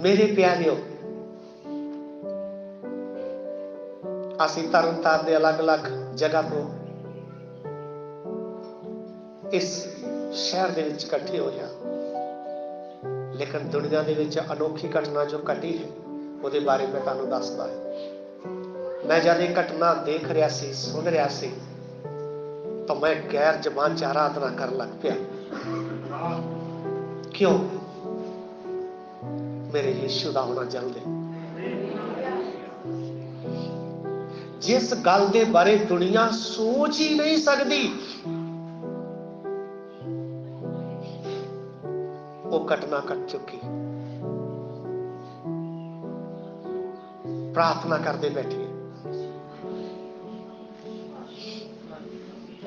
मेरे प्यारिओ, ਅਸੀਂ ਤਰਨਤਾਰਨ ਦੇ ਅਲੱਗ-ਅਲੱਗ ਜਗ੍ਹਾ ਤੋਂ ਇਸ ਸ਼ਹਿਰ ਦੇ ਵਿੱਚ ਇਕੱਠੇ ਹੋਏ ਹਾਂ, ਲੇਕਿਨ ਦੁਨੀਆ ਦੇ ਵਿੱਚ ਅਨੋਖੀ ਘਟਨਾ ਜੋ ਘਟੀ ਹੈ ਉਹਦੇ ਬਾਰੇ ਮੈਂ ਤੁਹਾਨੂੰ ਦੱਸਦਾ ਹਾਂ। मैं जब ये घटना देख रहा सी, सुन रहा सी, तो मैं गैर जबान च आराधना कर लग पिया। क्यों? मेरे यीशु दा होना जल्द है। जिस गल दे बारे दुनिया सोच ही नहीं सकती, वो घटना घट चुकी। प्रार्थना करते बैठिए,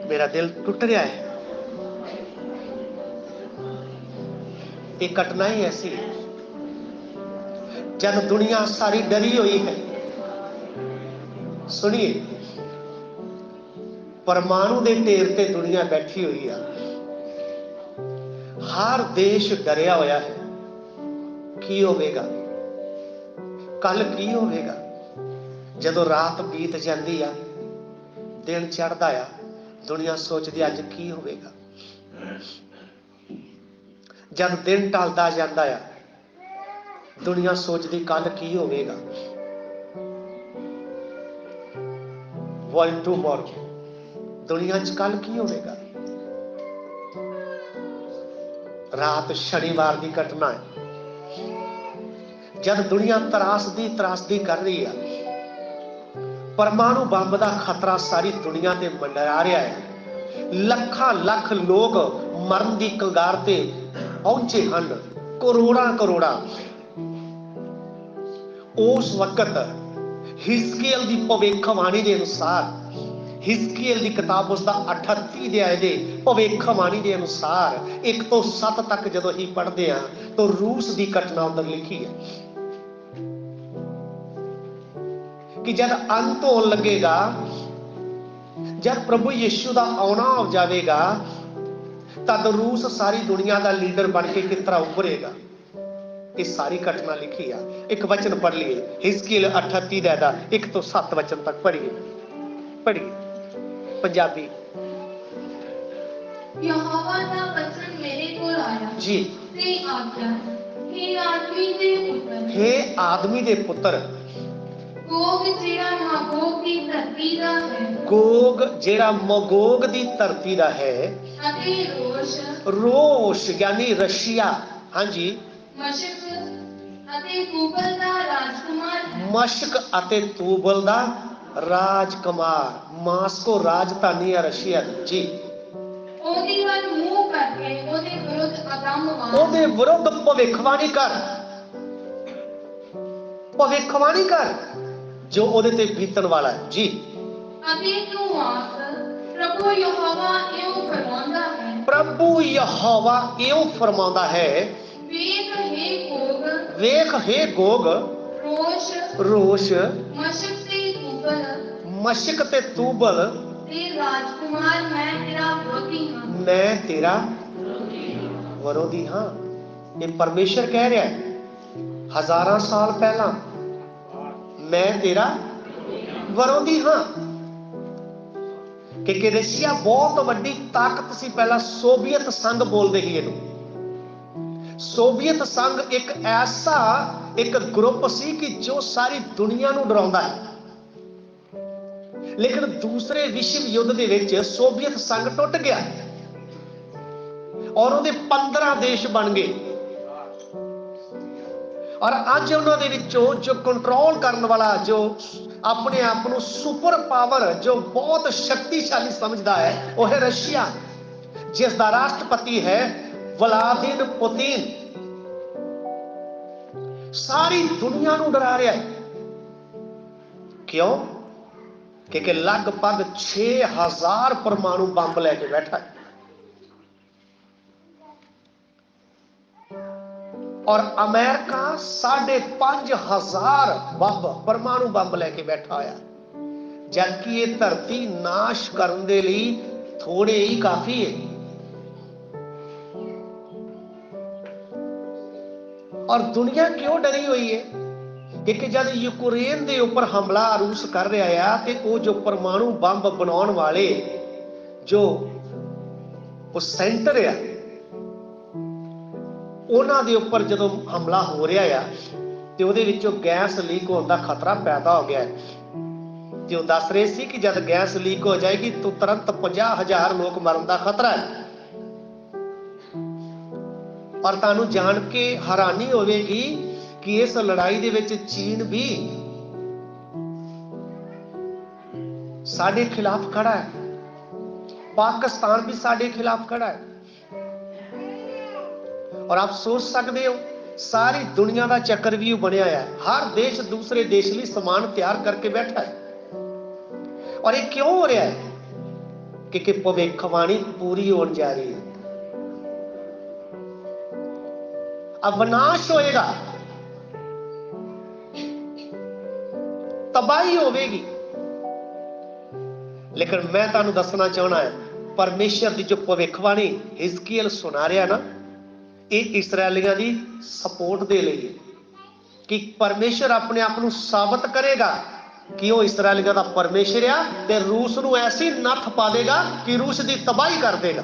मेरा दिल टूट रहा है। एक घटना ही ऐसी जब दुनिया सारी डरी हुई है। सुनिए, परमाणु के ढेर ते दुनिया बैठी हुई है, हर देश डरिया होया है। की होवेगा कल, की होवेगा? जदों रात बीत जाती है, दिन चढ़ता आ, दुनिया सोचती अज की होवेगा। जब दिन टलता जाता है, दुनिया सोचती कल की होवेगा। वर्ल्ड टुमारो, दुनिया च कल की होवेगा। रात शनिवार की घटना है, जब दुनिया त्रासदी कर रही है, परमाणु बंब का खतरा सारी दुनिया ते मंडरा रहा है। ਲੱਖਾਂ ਲੱਖ लोग मरण की कगार ते पहुंचे हैं, करोड़ां। उस वक्त हिजकियल की भविष्यवाणी के अनुसार, हिजकियल की किताब उसका 38 अध्याय के भविष्यवाणी के अनुसार 1 ਤੋਂ 7 तक जदों ही पढ़ते हैं तो रूस की घटना उधर लिखी है कि जब अंत होने लगेगा, जब प्रभु यीशु का आना हो जाएगा, तद रूस सारी दुनिया का लीडर बन के किस तरह उभरेगा। ये सारी घटना लिखी है। एक वचन पढ़ लिए, हिजकियल 38 का 1 ਤੋਂ 7 वचन तक पढ़िए पंजाबी। यहोवा दा वचन मेरे कोल आया जी। ते आख्या, हे आदमी दे पुत्र, हे आदमी दे पुत्र, गोग जेड़ा मागोग की धरती दा है, गोग जेड़ा मगोग दी धरती दा है, अते रोश यानी रशिया, हाँ जी, मशक अते तूबल दा राजकुमार है। मशक अते तूबल दा राजकुमार, मास्को राजधानी है रशिया जी। ओदे वल मुंह करके ओदे विरुद्ध अगमवान, ओदे विरुद्ध भविष्यवाणी कर जो ओदे ते बीतन वाला है जी। अते तू आख, प्रभु यहोवा एओ फरमांदा है, प्रभु यहोवा एओ फरमांदा है, वेख हे गोग, रोश मशक ते तूबल ते राजकुमार मैं तेरा विरोधी हाँ। ये परमेश्वर कह रहा है हजारों साल पहला, मैं तेरा विरोधी हाँ। कि रशिया बहुत वड्डी ताकत सी, पहला सोवियत संघ बोलते ही इहनूं। सोवियत संघ एक ऐसा एक ग्रुप सी कि जो सारी दुनिया नूं डराउंदा है, लेकिन दूसरे विश्व युद्ध दे विच सोवियत संघ टुट गया और उहदे 15 देश बन गए। और अज उन्होंने विचों जो कंट्रोल करने वाला, जो अपने आप को सुपर पावर, जो बहुत शक्तिशाली समझता है, वह है रशिया, जिसका राष्ट्रपति है व्लादिमीर पुतिन। सारी दुनिया को डरा रहा है। क्यों? क्योंकि लगभग 6000 परमाणु बंब लेके बैठा है और अमेरिका 5500 बंब परमाणु बंब लेके बैठा होया, जबकि ये धरती नाश करने के लिए थोड़े ही काफी है। और दुनिया क्यों डरी हुई है? क्योंकि जब यूक्रेन के उपर हमला रूस कर रहा है तो वो जो परमाणु बंब बनाने वाले जो वो सेंटर है उन्हां दे उपर जदों हमला हो रहा है तो उहदे विचों गैस लीक होने का खतरा पैदा हो गया है। तो वो दस रहे सी कि जब गैस लीक हो जाएगी तो तुरंत 50,000 लोग मरन का खतरा है। और तुहानू जान के हैरानी होगी कि इस लड़ाई दे विच चीन भी साडे खिलाफ खड़ा है, पाकिस्तान भी साडे खिलाफ खड़ा है। और आप सोच सकते हो सारी दुनिया का चक्रव्यूह बनया है, हर देश दूसरे देश लिए समान तैयार करके बैठा है। और ये क्यों हो रहा है? क्योंकि भविष्यवाणी पूरी होने जा रही है। अब विनाश होएगा, तबाही होगी। लेकिन मैं तुहानू दसना चाहना है परमेश्वर की जो भविष्यवाणी हिजकियल सुना रहा ना, ये इसराइलियों की सपोर्ट दे लिए कि परमेश्वर अपने आप को साबित करेगा कि वो इसराइलियों का परमेश्वर है ते रूस को ऐसी नथ पा देगा कि रूस की तबाही कर देगा।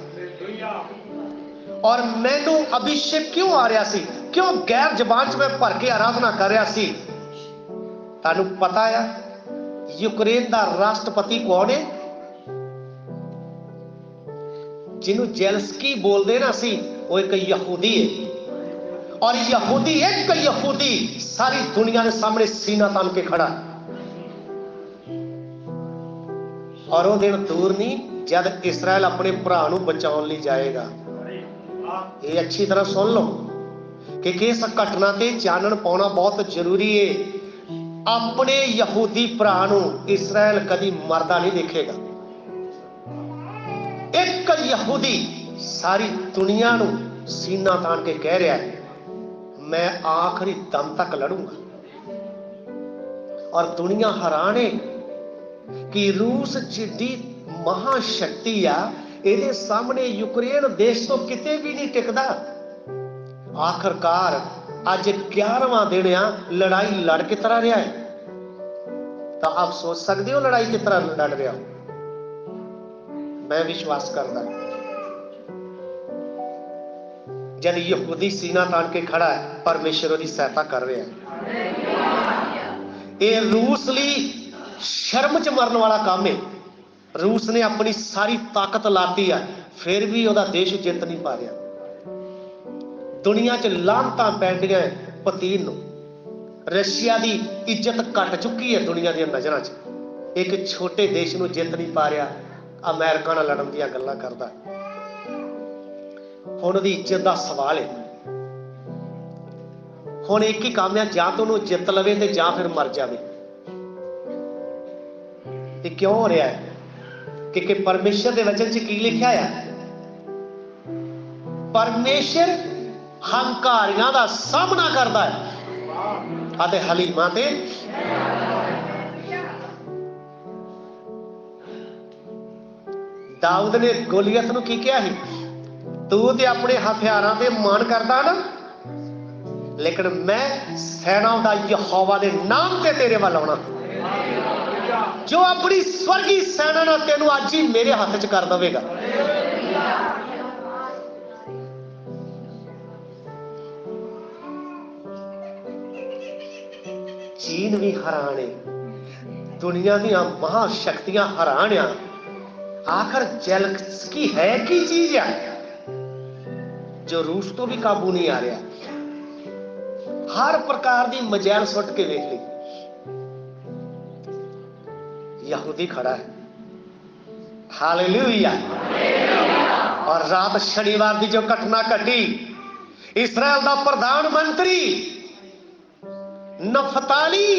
और मैनू अभिषेक क्यों आ रहा सी, क्यों गैर जबान च मैं भर के आराधना कर रहा सी? तुहानू पता है यूक्रेन का राष्ट्रपति कौन है? जिन्हों जेलस्की बोलते ना सी, वो एक यहूदी है। और यहूदी एक यहूदी सारी दुनिया के सामने सीना तान के खड़ा है। और वो दिन दूर नहीं जब इसराइल अपने भरा नूं बचाउण लई जाएगा। ये अच्छी तरह सुन लो कि इस घटना ते चानण पाउणा बहुत जरूरी है। अपने यहूदी भरा नूं इसराइल कदी मरदा नहीं देखेगा। एक यहूदी सारी दुनिया नूं सीना तान के कह रहा है मैं आखिरी दम तक लड़ूंगा। और दुनिया हैरान है कि रूस जिड्डी महाशक्ति आ ਇਹਦੇ सामने यूक्रेन देश तो किते भी नहीं टिकदा। आखिरकार अज 11वां दिन आ लड़ाई लड़ किस तरह रहा है? तो आप सोच सकते हो लड़ाई किस तरह लड़ रहा हो। मैं विश्वास करता जब यहूदी सीना तान के खड़ा है परमेश्वर की सहायता कर रहा है। ये रूस ली शर्म च मरन वाला काम है। रूस ने अपनी सारी ताकत लाती है फिर भी वह देश जित नहीं पा रहा। दुनिया च लानतां पैंदियां पतीन नूं। रशिया की इज्जत घट चुकी है दुनिया दी नज़रां च। एक छोटे देश नूं जित नहीं पा रहा, अमेरिका नाल लड़न दी गल्लां करदा। हुण उहदी इज्जत का सवाल है। हुण एक ही काम है जां तो उहनूं जित लवे ते जां फिर मर जावे। ये क्यों हो रहा है? क्योंकि परमेश्वर के वचन च की लिखा है? परमेश्वर हंकारियां का सामना करता है अते हलीमां ते दाऊद ने गोलियत नूं की कहा ਸੀ? तू ते अपने हथियारां ते मान करदा ना, लेकिन मैं सेना दा यहोवा दे नाम ते तेरे वाल आउणा। जो अपनी स्वर्गी सेना ना तेनू अज ही मेरे हाथ च कर देगा। चीन भी हैरान है, दुनिया दी महाशक्तियां हैरान आ। आखिर जेलेंस्की है की चीज है जो रूस तो भी काबू नहीं आ रहा। हर प्रकार की मजैल सुट के देख ली, यहूदी खड़ा है। हालेलुया। और रात शनिवार की जो घटना घटी, इसराइल का प्रधानमंत्री नफताली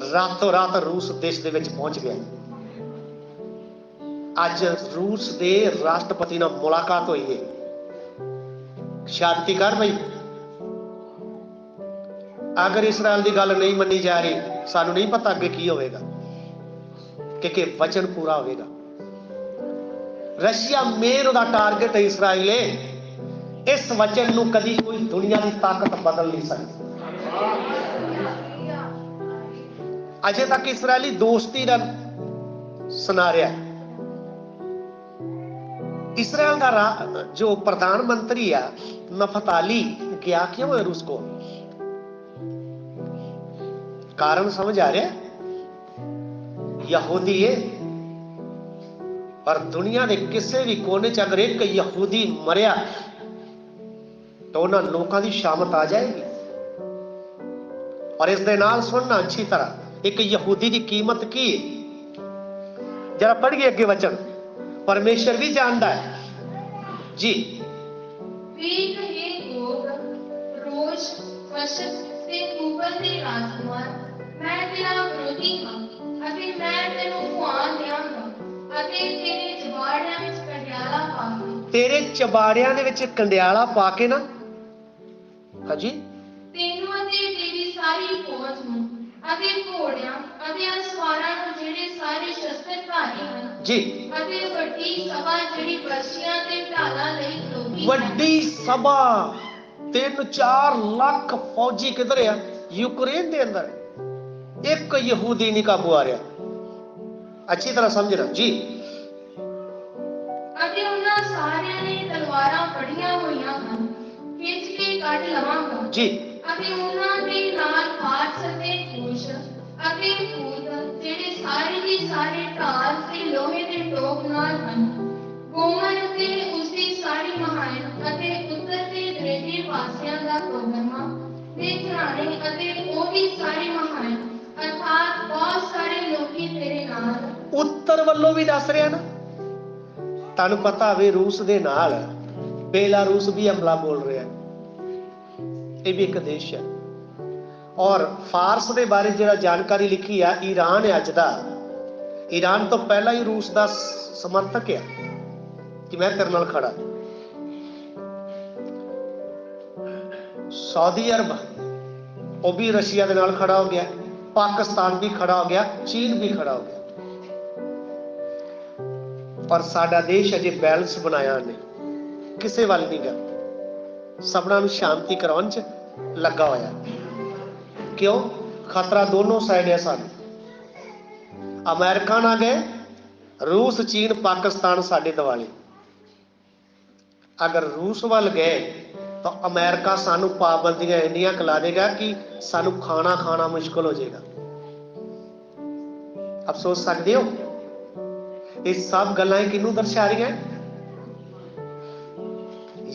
रातों रात रूस देश के पहुंच गया। अज रूस के राष्ट्रपति नाल मुलाकात हुई है। शांति कर भाई, अगर इसराइल की गल नहीं मनी जा रही सानू नहीं पता अगे की होगा, क्योंकि वचन पूरा होगा। रशिया मेन उहदा टारगेट है इसराइल है। इस वचन ਨੂੰ कभी कोई दुनिया की ताकत बदल नहीं सकती। अजे तक इसराइली दोस्ती का सुना रहा है। इसराइल का जो प्रधानमंत्री है नफताली गया क्यों है रूस को? कारण समझ आ रहा है? यहूदी है और दुनिया के किसी भी कोने च अगर एक यहूदी मरिया तो उन्होंने लोगों की शामत आ जाएगी। और इस दे नाल सुनना अच्छी तरह, एक यहूदी की कीमत की जरा पढ़िए अगे वचन। परमेश्वर भी जानता है जी। ਵੇਖ हे ਗੋਗ, ਰੋਸ਼, ਵਸ਼ਕ ਤੇ ਤੂਬਲ ਦੇ ਰਾਜਕੁਮਾਰ, ਮੈਂ ਤੇਰਾ ਵਿਰੋਧੀ ਹਾਂ ਅਤੇ ਮੈਂ ਤੈਨੂੰ ਖੁਆ ਦਿਆਂਗਾ ਅਤੇ ਤੇਰੇ ਜਬਾੜਿਆਂ ਵਿੱਚ ਕੰਡਿਆਲਾ ਪਾ ਕੇ तेरे चबाड़ियां दे विच कंडियाला पा के ना, हाजी, ਤੈਨੂੰ ਅਤੇ ਤੇਰੀ ਸਾਰੀ ਫੌਜ ਨੂੰ ਅਤੇ ਘੋੜਿਆਂ ਅਤੇ ਅਸਵਾਰਾਂ ਨੂੰ ਜਿਹੜੇ ਸਾਰੇ ਸ਼ਸਤਰਧਾਰੀ ਹਨ जी। ਅਤੇ ਵੱਡੀ ਸਭਾ ਜਿਹੜੀ ਬਰਸ਼ੀਆਂ ਤੇ ਢਾਲਾਂ ਲਈ ਖਲੋਤੀ ਹੈ। वड्डी सभा 3-4 लाख फौजी किधर है? यूक्रेन के अंदर। एक यहूदी नहीं काबू आ रहा। अच्छी तरह समझना जी। ਅਤੇ ਉਹਨਾਂ ਸਾਰਿਆਂ ਨੇ ਤਲਵਾਰਾਂ ਫੜੀਆਂ ਹੋਈਆਂ ਹਨ, ਖਿੱਚ ਕੇ ਕੱਢ ਲਵਾਂਗਾ जी। ਅਤੇ ਉਹਨਾਂ ਦੇ ਨਾਲ ਫਾਰਸ ਅਤੇ ਕੂਸ਼ ਅਤੇ ਪੂਤ ਜਿਹੜੇ ਸਾਰੇ ਦੇ ਸਾਰੇ ਢਾਲ ਤੇ ਲੋਹੇ ਦੇ ਟੋਪ ਨਾਲ ਹਨ, ਗੋਮਰ ਤੇ ਉਸਦੀ ਸਾਰੀ ਮਹਾਨ ਅਤੇ ਉੱਤਰ ਦੇ ਦਰੇਡੇ ਪਾਸਿਆਂ ਦਾ ਕੋਗਰਮਾ ਦੇ ਘਰਾਣੇ ਅਤੇ ਉਹਦੀ ਸਾਰੀ ਮਹਾਨ ਅਰਥਾਤ ਬਹੁਤ ਸਾਰੇ ਲੋਕੀ ਤੇਰੇ ਨਾਲ। उत्तर वालों भी दस रहा ना, तुहानू पता वे रूस दे नाल बेलारूस भी हमला बोल रहा है। ये भी एक देश है। और फारस के बारे जो जानकारी लिखी है, ईरान है अज दा, ईरान तो पहला ही रूस का समर्थक है कि मैं तेरे नाल खड़ा। सऊदी अरब वो भी रशिया के नाल खड़ा हो गया, पाकिस्तान भी खड़ा हो गया, चीन भी खड़ा हो गया। पर साडा देश अजे बैलेंस बनाया ने, किसी वाल नहीं गया, सबना शांति कराने च लगा होया। क्यों? खतरा दोनों साइड है। सानू अमेरिका ना गए, रूस, चीन, पाकिस्तान साडे दिवाले। अगर रूस वाल गए तो अमेरिका सानू पाबंदियां इन्नियां ला देगा कि सानू खाना खाना मुश्किल हो जाएगा। आप सोच सकते हो ये सब गल्लां किनू दर्शा रही हैं?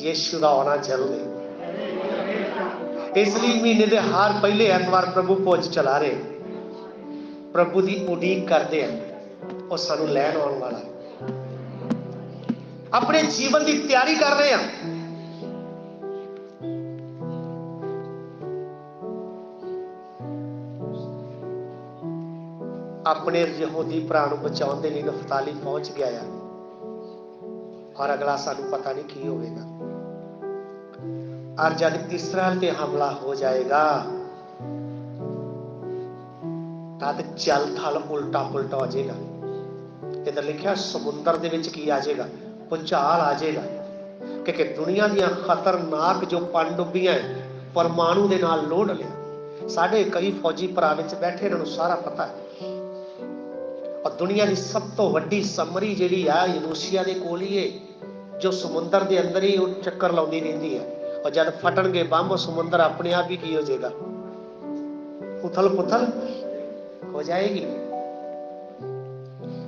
यीशु दा आना जल्द है। इसलिए महीने के हर पहले एतवार प्रभु भोज चला रहे, प्रभु की उड़ीक करते हैं, और सानू लैन आने वाला है। अपने जीवन की तैयारी कर रहे हैं। अपने यहूदी भरा नूं बचाउण दे लई नफताली पहुंच गया है, और अगला सानू पता नहीं की होगा। और जब इसराइल पे हमला हो जाएगा तब जल थल उल्टा पुलटा हो जाएगा। इधर लिखा समुद्र दे विच की आ जाएगा? भूचाल आ जाएगा। क्योंकि दुनिया दी खतरनाक जो पनडुब्बियां परमाणु दे नाल लोड लिया। साढ़े कई फौजी भरा विच बैठे, इन्हां नूं सारा पता है। और दुनिया की सब तो वड्डी समरी जिहड़ी है रूसिया के कोल ही है, जो समुद्र के अंदर ही चक्कर लाउंदी रहिंदी है। और जब फटणगे बंब, समुद्र अपने आप ही की हो जाएगा, उथल पुथल हो जाएगी।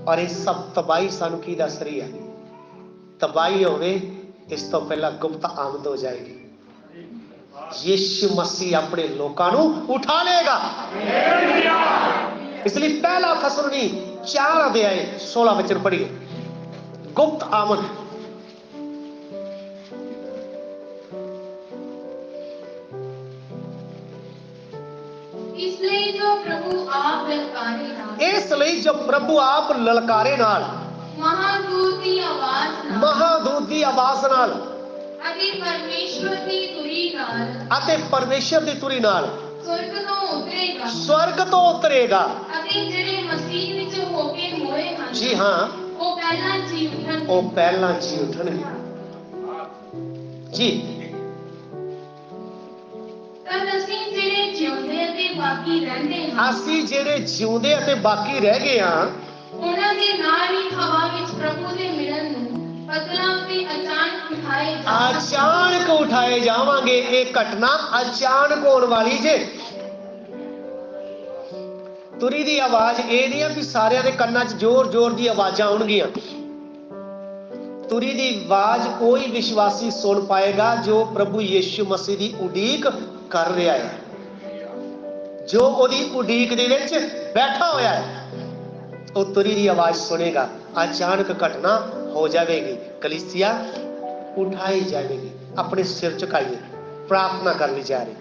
और ये सब तबाही सानू की दस रही है? तबाही होवे इस तो पहला गुप्त आमद हो जाएगी। यीशु मसीह अपने लोकां नू उठा लेगा। इसलिए पहला थिस्सलुनी 4 अध्याय 16 वचन पढ़िए, गुप्त आमद। इसलिए जो प्रभु आप ललकारे नाल, इसलिए जो प्रभु आप ललकारे नाल, महादूत की आवाज नाल, महादूत की आवाज नाल, ਅਤੇ परमेश्वर की तुरी नाल, ਅਤੇ परमेश्वर की तुरी नाल स्वर्ग तो उतरेगा, स्वर्ग तो उतरेगा। ਅਤੇ ਜਿਹੜੇ मसीह ਵਿੱਚ ਹੋ ਕੇ मोए ਹਨ, जी हाँ, ਉਹ ਪਹਿਲਾਂ ਜੀ ਉਠਣਗੇ। ਉਹ ਪਹਿਲਾਂ ਜੀ उठणगे। ਜੀ। ਤਦ ਅਸੀਂ ਜਿਹੜੇ ਜਿਉਂਦੇ ਅਤੇ ਬਾਕੀ ਰਹਿੰਦੇ ਹਾਂ ਅਸੀਂ ਜਿਹੜੇ ਜਿਉਂਦੇ ਅਤੇ ਬਾਕੀ ਰਹਿ ਗਏ ਹਾਂ, ਉਹਨਾਂ ਦੇ ਨਾਲ ਹੀ ਹਵਾ ਵਿੱਚ ਪ੍ਰਭੂ ਦੇ ਮਿਲਣ ਨੂੰ ਬਦਲਾਂ ਤੇ ਅਚਾਨਕ ਉਠਾਏ ਜਾਵਾਂਗੇ। ਅਚਾਨਕ ਉਠਾਏ ਜਾਵਾਂਗੇ। ਇਹ ਘਟਨਾ ਅਚਾਨਕ ਹੋਣ ਵਾਲੀ ਜੇ। ਤੁਰੀ ਦੀ ਆਵਾਜ਼ ਇਹ ਨਹੀਂ ਆ ਵੀ ਸਾਰਿਆਂ ਦੇ ਕੰਨਾਂ 'ਚ ਜ਼ੋਰ ਜ਼ੋਰ ਦੀ ਆਵਾਜ਼ਾਂ ਆਉਣਗੀਆਂ। ਤੁਰੀ ਦੀ ਆਵਾਜ਼ ਕੋਈ ਵਿਸ਼ਵਾਸੀ ਸੁਣ ਪਾਏਗਾ ਜੋ ਪ੍ਰਭੂ ਯੀਸ਼ੂ ਮਸੀਹ ਦੀ ਉਡੀਕ ਕਰ ਰਿਹਾ ਹੈ, ਜੋ ਉਹਦੀ ਉਡੀਕ ਦੇ ਵਿੱਚ ਬੈਠਾ ਹੋਇਆ ਹੈ। ਉਹ ਤੁਰੀ ਦੀ ਆਵਾਜ਼ ਸੁਣੇਗਾ। ਅਚਾਨਕ ਘਟਨਾ ਹੋ ਜਾਵੇਗੀ। ਕਲੀਸਿਆ ਉਠਾਈ ਜਾਵੇਗੀ। ਆਪਣੇ ਸਿਰ ਝੁਕਾਈਏ, ਪ੍ਰਾਰਥਨਾ ਕਰਨੀ ਜਾ ਰਹੀ।